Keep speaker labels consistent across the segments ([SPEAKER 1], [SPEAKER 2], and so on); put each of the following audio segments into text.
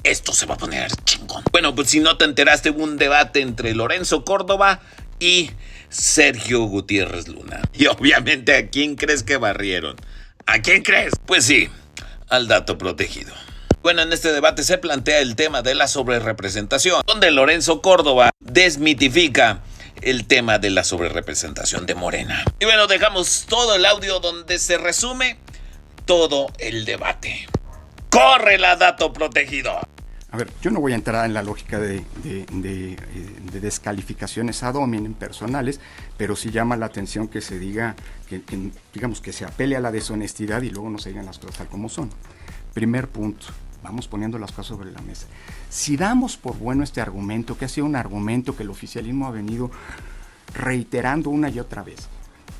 [SPEAKER 1] Esto se va a poner chingón. Bueno, pues si no te enteraste, hubo un debate entre Lorenzo Córdoba y Sergio Gutiérrez Luna. Y obviamente, ¿a quién crees que barrieron? ¿A quién crees? Pues sí, al dato protegido. Bueno, en este debate se plantea el tema de la sobrerepresentación, donde Lorenzo Córdoba desmitifica el tema de la sobrerepresentación de Morena. Y bueno, dejamos todo el audio donde se resume todo el debate. ¡Corre la dato protegido!
[SPEAKER 2] A ver, yo no voy a entrar en la lógica de descalificaciones ad hominem personales, pero sí llama la atención que se diga, digamos, que se apele a la deshonestidad y luego no se digan las cosas tal como son. Primer punto, vamos poniendo las cosas sobre la mesa. Si damos por bueno este argumento, que ha sido un argumento que el oficialismo ha venido reiterando una y otra vez,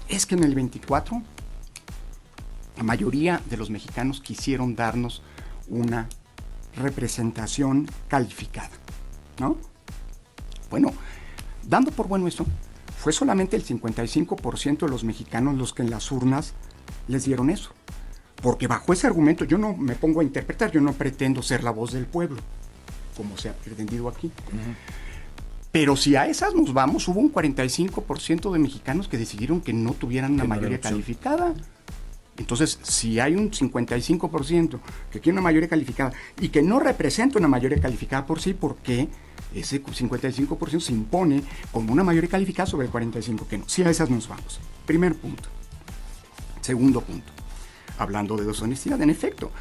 [SPEAKER 2] es que en el 24 la mayoría de los mexicanos quisieron darnos una representación calificada, ¿no? Bueno, dando por bueno eso, fue solamente el 55% de los mexicanos los que en las urnas les dieron eso. Porque bajo ese argumento yo no me pongo a interpretar, yo no pretendo ser la voz del pueblo, como se ha pretendido aquí. Uh-huh. Pero si a esas nos vamos, hubo un 45% de mexicanos que decidieron que no tuvieran una mayoría calificada. Entonces, si hay un 55% que quiere una mayoría calificada y que no representa una mayoría calificada por sí, ¿por qué ese 55% se impone como una mayoría calificada sobre el 45% que no? Si a esas nos vamos. Primer punto. Segundo punto. Hablando de deshonestidad, en efecto,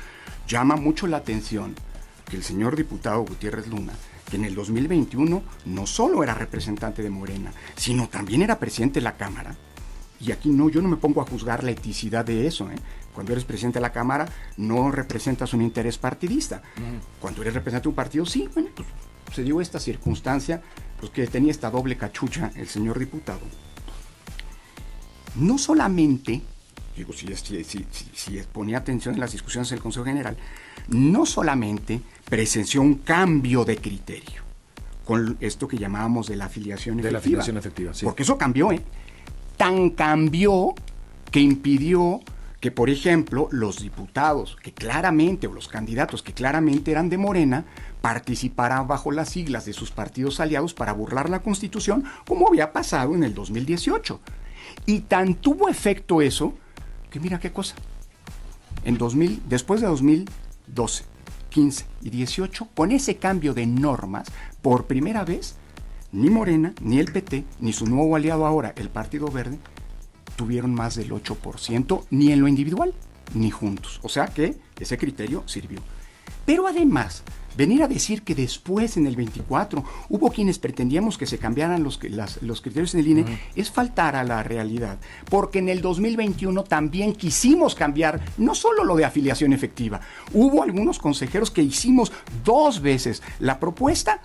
[SPEAKER 2] llama mucho la atención que el señor diputado Gutiérrez Luna, que en el 2021 no solo era representante de Morena, sino también era presidente de la Cámara. Y aquí no, yo no me pongo a juzgar la eticidad de eso, ¿eh? Cuando eres presidente de la Cámara, no representas un interés partidista. Cuando eres representante de un partido, sí, bueno, pues se dio esta circunstancia, pues que tenía esta doble cachucha el señor diputado. No solamente, digo, si ponía atención en las discusiones del Consejo General, no solamente presenció un cambio de criterio con esto que llamábamos de la afiliación efectiva.
[SPEAKER 3] De la afiliación efectiva, sí.
[SPEAKER 2] Porque eso cambió, ¿eh? Tan cambió que impidió que, por ejemplo, los diputados que claramente, o los candidatos que claramente eran de Morena, participaran bajo las siglas de sus partidos aliados para burlar la Constitución, como había pasado en el 2018. Y tan tuvo efecto eso, que mira qué cosa. Después de 2012, 15 y 18, con ese cambio de normas, por primera vez, ni Morena, ni el PT, ni su nuevo aliado ahora, el Partido Verde, tuvieron más del 8%, ni en lo individual, ni juntos. O sea que ese criterio sirvió. Pero además, venir a decir que después, en el 24, hubo quienes pretendíamos que se cambiaran los criterios en el INE, es faltar a la realidad. Porque en el 2021 también quisimos cambiar, no solo lo de afiliación efectiva, hubo algunos consejeros que hicimos 2 veces la propuesta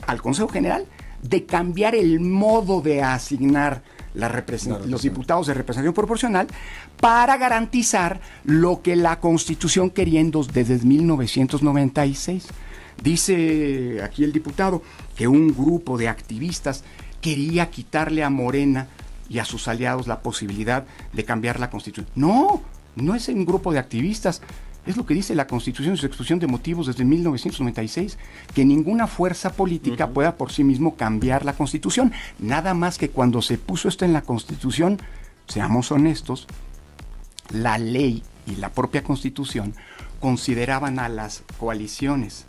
[SPEAKER 2] al Consejo General de cambiar el modo de asignar los diputados de representación proporcional para garantizar lo que la Constitución quería desde 1996. Dice aquí el diputado que un grupo de activistas quería quitarle a Morena y a sus aliados la posibilidad de cambiar la Constitución. No es un grupo de activistas. Es lo que dice la Constitución en su exposición de motivos desde 1996, que ninguna fuerza política pueda por sí mismo cambiar la Constitución. Nada más que cuando se puso esto en la Constitución, seamos honestos, la ley y la propia Constitución consideraban a las coaliciones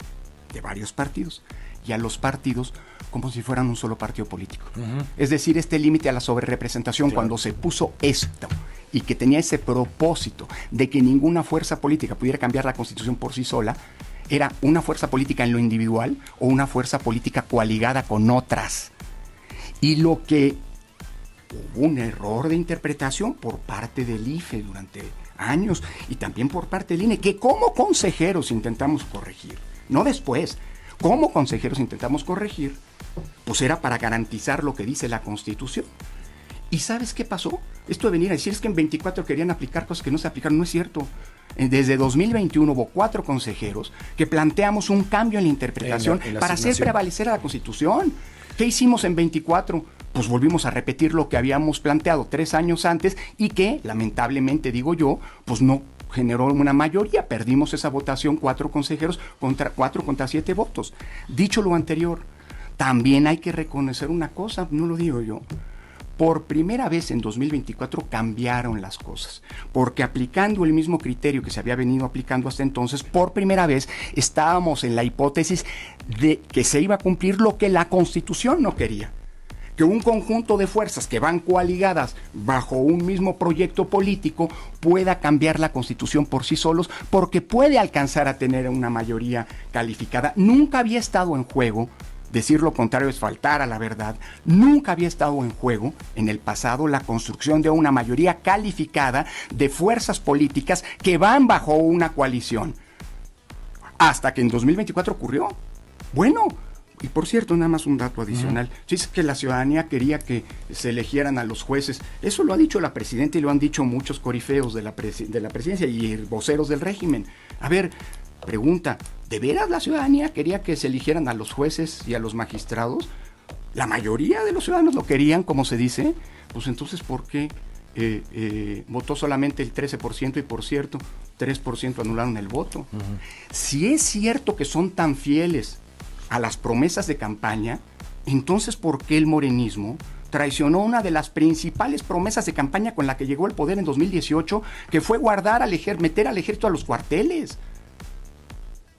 [SPEAKER 2] de varios partidos y a los partidos como si fueran un solo partido político. Es decir, este límite a la sobrerepresentación, cuando se puso esto y que tenía ese propósito de que ninguna fuerza política pudiera cambiar la Constitución por sí sola, era una fuerza política en lo individual o una fuerza política coaligada con otras. Y lo que hubo un error de interpretación por parte del IFE durante años y también por parte del INE, que como consejeros intentamos corregir, no después, como consejeros intentamos corregir, pues era para garantizar lo que dice la Constitución. ¿Y sabes qué pasó? Esto de venir a decir es que en 24 querían aplicar cosas que no se aplicaron, no es cierto. Desde 2021 hubo 4 consejeros que planteamos un cambio en la interpretación para hacer prevalecer a la Constitución. ¿Qué hicimos en 24? Pues volvimos a repetir lo que habíamos planteado 3 años antes y que, lamentablemente digo yo, pues no generó una mayoría, perdimos esa votación, 4 consejeros contra 7 votos. Dicho lo anterior, también hay que reconocer una cosa, no lo digo yo. Por primera vez en 2024 cambiaron las cosas, porque aplicando el mismo criterio que se había venido aplicando hasta entonces, por primera vez estábamos en la hipótesis de que se iba a cumplir lo que la Constitución no quería. Que un conjunto de fuerzas que van coaligadas bajo un mismo proyecto político pueda cambiar la Constitución por sí solos, porque puede alcanzar a tener una mayoría calificada. Nunca había estado en juego. Decir lo contrario es faltar a la verdad. Nunca había estado en juego en el pasado la construcción de una mayoría calificada de fuerzas políticas que van bajo una coalición. Hasta que en 2024 ocurrió. Bueno, y por cierto, nada más un dato adicional. Si es que la ciudadanía quería que se eligieran a los jueces, eso lo ha dicho la presidenta y lo han dicho muchos corifeos de la presidencia y voceros del régimen. A ver, pregunta, ¿de veras la ciudadanía quería que se eligieran a los jueces y a los magistrados? La mayoría de los ciudadanos lo querían, como se dice. Pues entonces, ¿por qué votó solamente el 13% y, por cierto, 3% anularon el voto? Si es cierto que son tan fieles a las promesas de campaña, entonces ¿por qué el morenismo traicionó una de las principales promesas de campaña con la que llegó al poder en 2018, que fue meter al ejército a los cuarteles?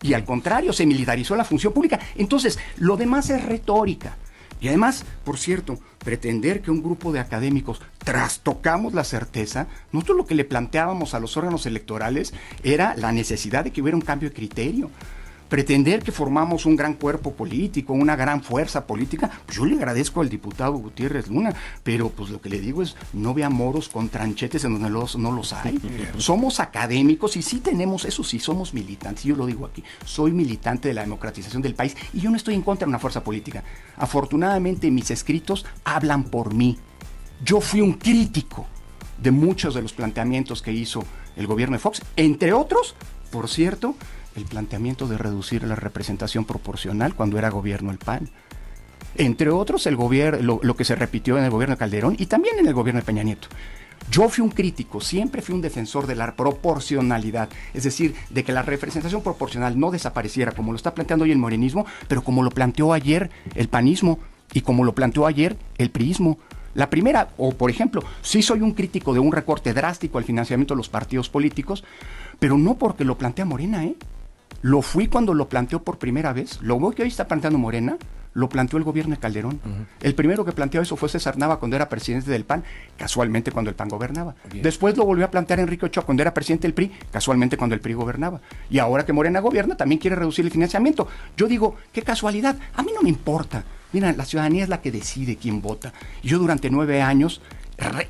[SPEAKER 2] Y al contrario, se militarizó la función pública. Entonces, lo demás es retórica. Y además, por cierto, pretender que un grupo de académicos trastocamos la certeza, nosotros lo que le planteábamos a los órganos electorales era la necesidad de que hubiera un cambio de criterio. Pretender que formamos un gran cuerpo político, una gran fuerza política, pues yo le agradezco al diputado Gutiérrez Luna, pero pues lo que le digo es, no vea moros con tranchetes en donde no los hay. Somos académicos y sí tenemos, eso sí, somos militantes, yo lo digo aquí, soy militante de la democratización del país y yo no estoy en contra de una fuerza política. Afortunadamente mis escritos hablan por mí. Yo fui un crítico de muchos de los planteamientos que hizo el gobierno de Fox, entre otros, por cierto, el planteamiento de reducir la representación proporcional cuando era gobierno el PAN. Entre otros, lo que se repitió en el gobierno de Calderón y también en el gobierno de Peña Nieto. Yo fui un crítico, siempre fui un defensor de la proporcionalidad, es decir, de que la representación proporcional no desapareciera como lo está planteando hoy el morenismo, pero como lo planteó ayer el panismo y como lo planteó ayer el priismo. La primera, o por ejemplo, sí soy un crítico de un recorte drástico al financiamiento de los partidos políticos, pero no porque lo plantea Morena, Lo fui cuando lo planteó por primera vez. Lo que hoy está planteando Morena, lo planteó el gobierno de Calderón. El primero que planteó eso fue César Nava cuando era presidente del PAN, casualmente cuando el PAN gobernaba. Después lo volvió a plantear Enrique Ochoa cuando era presidente del PRI, casualmente cuando el PRI gobernaba. Y ahora que Morena gobierna, también quiere reducir el financiamiento. Yo digo, qué casualidad, a mí no me importa. Mira, la ciudadanía es la que decide quién vota. Yo durante 9 años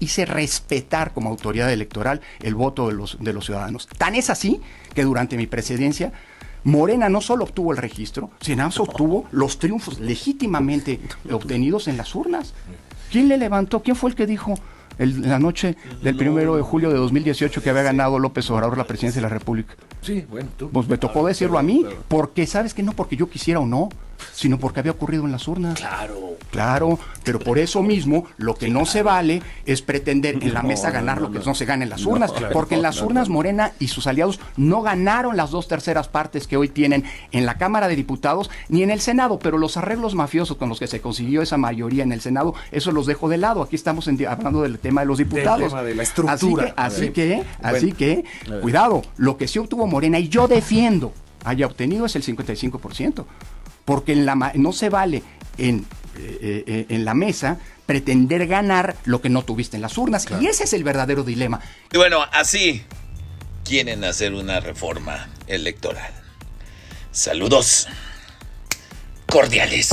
[SPEAKER 2] hice respetar como autoridad electoral el voto de los ciudadanos. Tan es así que durante mi presidencia Morena no solo obtuvo el registro, sino obtuvo los triunfos legítimamente obtenidos en las urnas. ¿Quién le levantó? ¿Quién fue el que dijo la noche del 1 de julio de 2018 que había ganado López Obrador la presidencia de la República?
[SPEAKER 3] Sí, bueno, tú.
[SPEAKER 2] Pues me tocó decirlo a mí, porque sabes que no porque yo quisiera o no, sino porque había ocurrido en las urnas. Claro, pero por eso mismo lo que no se vale es pretender en la mesa ganar lo que no se gana en las urnas, porque en las urnas Morena y sus aliados no ganaron las 2/3 partes que hoy tienen en la Cámara de Diputados ni en el Senado, pero los arreglos mafiosos con los que se consiguió esa mayoría en el Senado, eso los dejo de lado. Aquí estamos hablando del tema de los diputados.
[SPEAKER 3] Del tema de la estructura.
[SPEAKER 2] Así que, cuidado, lo que sí obtuvo Morena y yo defiendo haya obtenido es el 55%, porque no se vale en la mesa pretender ganar lo que no tuviste en las urnas, y ese es el verdadero dilema.
[SPEAKER 1] Y bueno, así quieren hacer una reforma electoral. Saludos cordiales.